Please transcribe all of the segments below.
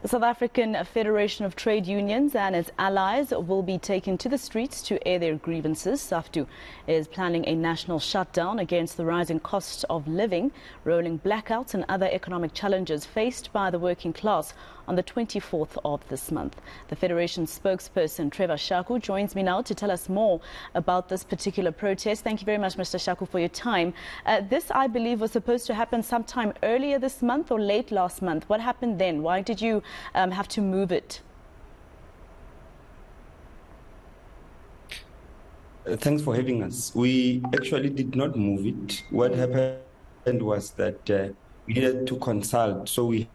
The South African Federation of Trade Unions and its allies will be taken to the streets to air their grievances. Saftu is planning a national shutdown against the rising cost of living, rolling blackouts and other economic challenges faced by the working class on the 24th of this month. The Federation's spokesperson, Trevor Shaku, joins me now to tell us more about this particular protest. Thank you very much, Mr. Shaku, for your time. This, I believe, was supposed to happen sometime earlier this month or late last month. What happened then? Why did you have to move it? Thanks for having us. We actually did not move it. What happened was that we needed to consult. So we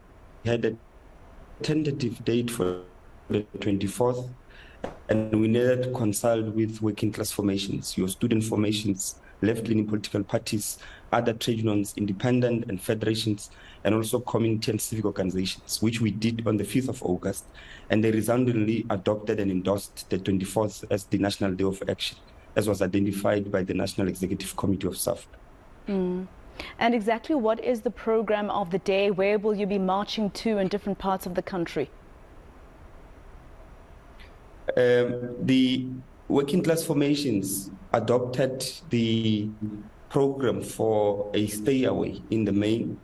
had a tentative date for the 24th, and we needed to consult with working class formations, your student formations, left-leaning political parties, other trade unions, independent and federations, and also community and civic organizations, which we did on the 5th of August. And they resoundingly adopted and endorsed the 24th as the National Day of Action, as was identified by the National Executive Committee of Saftu. And exactly what is the program of the day? Where will you be marching to in different parts of the country? The working class formations adopted the program for a stay away in the main,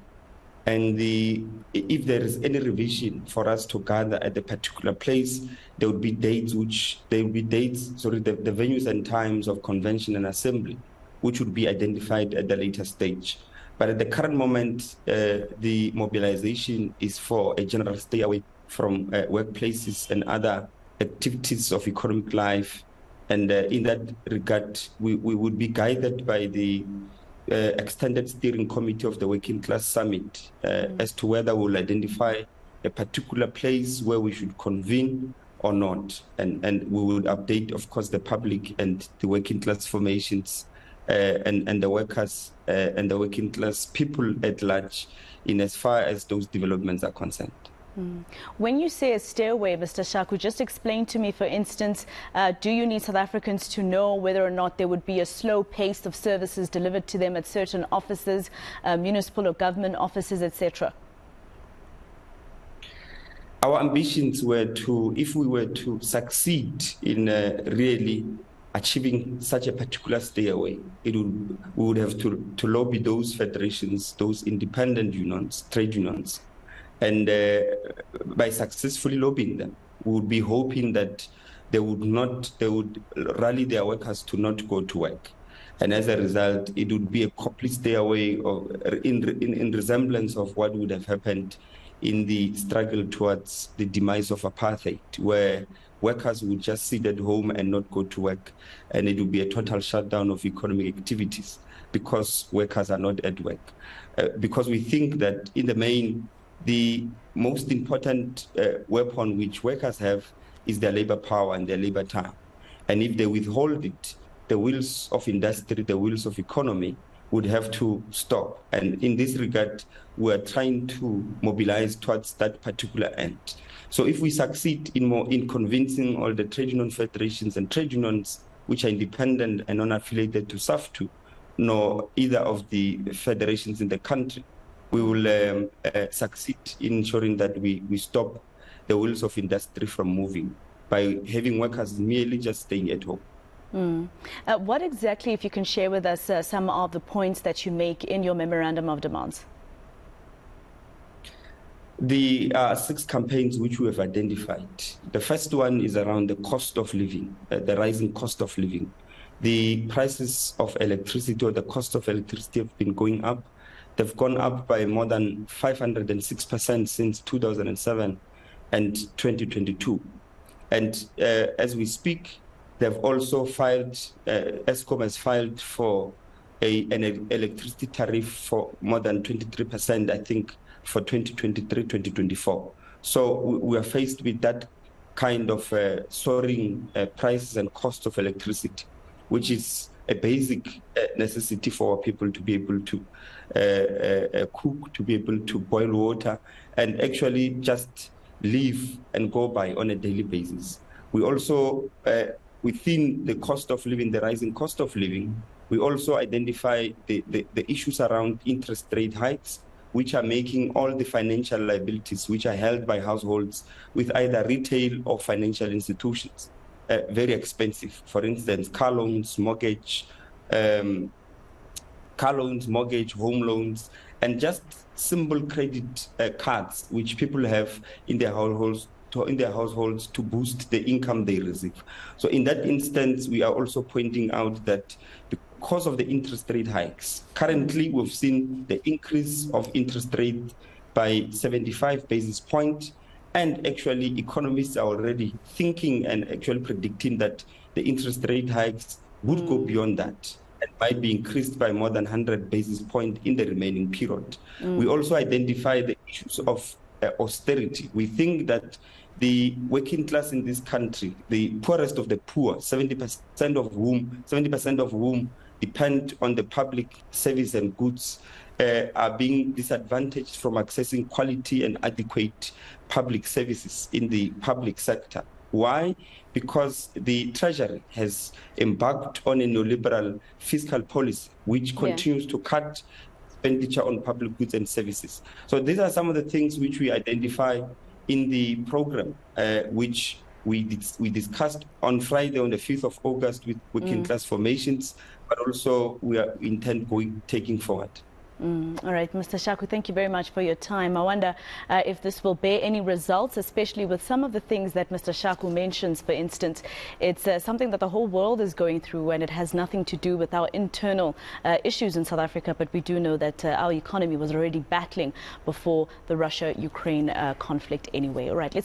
and if there is any revision for us to gather at a particular place, there would be dates the venues and times of convention and assembly, which would be identified at the later stage. But at the current moment, the mobilization is for a general stay away from workplaces and other activities of economic life. And in that regard, we would be guided by the extended steering committee of the Working Class Summit as to whether we'll identify a particular place where we should convene or not. And we will update, of course, the public and the working class formations and the workers and the working class people at large in as far as those developments are concerned. When you say a stairway, Mr. Shaku, just explain to me, for instance, do you need South Africans to know whether or not there would be a slow pace of services delivered to them at certain offices, municipal or government offices, etc.? Our ambitions were to, if we were to succeed in really achieving such a particular stairway, we would have to lobby those federations, those independent unions, trade unions. And by successfully lobbying them, we would be hoping that they would rally their workers to not go to work. And as a result, it would be a complete stairway in resemblance of what would have happened in the struggle towards the demise of apartheid, where workers would just sit at home and not go to work. And it would be a total shutdown of economic activities because workers are not at work. Because we think that in the main, the most important weapon which workers have is their labor power and their labor time. And if they withhold it, the wheels of industry, the wheels of economy would have to stop. And in this regard, we are trying to mobilize towards that particular end. So if we succeed in convincing all the trade union federations and trade unions which are independent and non-affiliated to Saftu, nor either of the federations in the country, we will succeed in ensuring that we stop the wheels of industry from moving by having workers merely just staying at home. What exactly, if you can share with us some of the points that you make in your memorandum of demands? The 6 campaigns which we have identified. The first one is around the cost of living, the rising cost of living. The prices of electricity or the cost of electricity have been going up. They've gone up by more than 506% since 2007 and 2022. And as we speak, they've also filed, Eskom has filed for an electricity tariff for more than 23%, I think, for 2023-2024. So we are faced with that kind of soaring prices and cost of electricity, which is a basic necessity for people to be able to cook, to be able to boil water, and actually just live and go by on a daily basis. We also, within the cost of living, the rising cost of living, we also identify the issues around interest rate hikes, which are making all the financial liabilities which are held by households with either retail or financial institutions very expensive. For instance, car loans, mortgage, home loans, and just simple credit cards which people have in their households to boost the income they receive. So in that instance, we are also pointing out that because of the interest rate hikes, currently we've seen the increase of interest rate by 75 basis points. And actually, economists are already thinking and actually predicting that the interest rate hikes would go beyond that and might be increased by more than 100 basis points in the remaining period. We also identify the issues of austerity. We think that the working class in this country, the poorest of the poor, 70% of whom depend on the public service and goods, are being disadvantaged from accessing quality and adequate public services in the public sector. Why? Because the Treasury has embarked on a neoliberal fiscal policy, which continues to cut expenditure on public goods and services. So these are some of the things which we identify in the program, which we discussed on Friday, on the 5th of August, with working class formations, but also we are taking forward. All right, Mr. Shaku, thank you very much for your time. I wonder if this will bear any results, especially with some of the things that Mr. Shaku mentions. For instance, it's something that the whole world is going through, and it has nothing to do with our internal issues in South Africa. But we do know that our economy was already battling before the Russia-Ukraine conflict anyway. All right, let's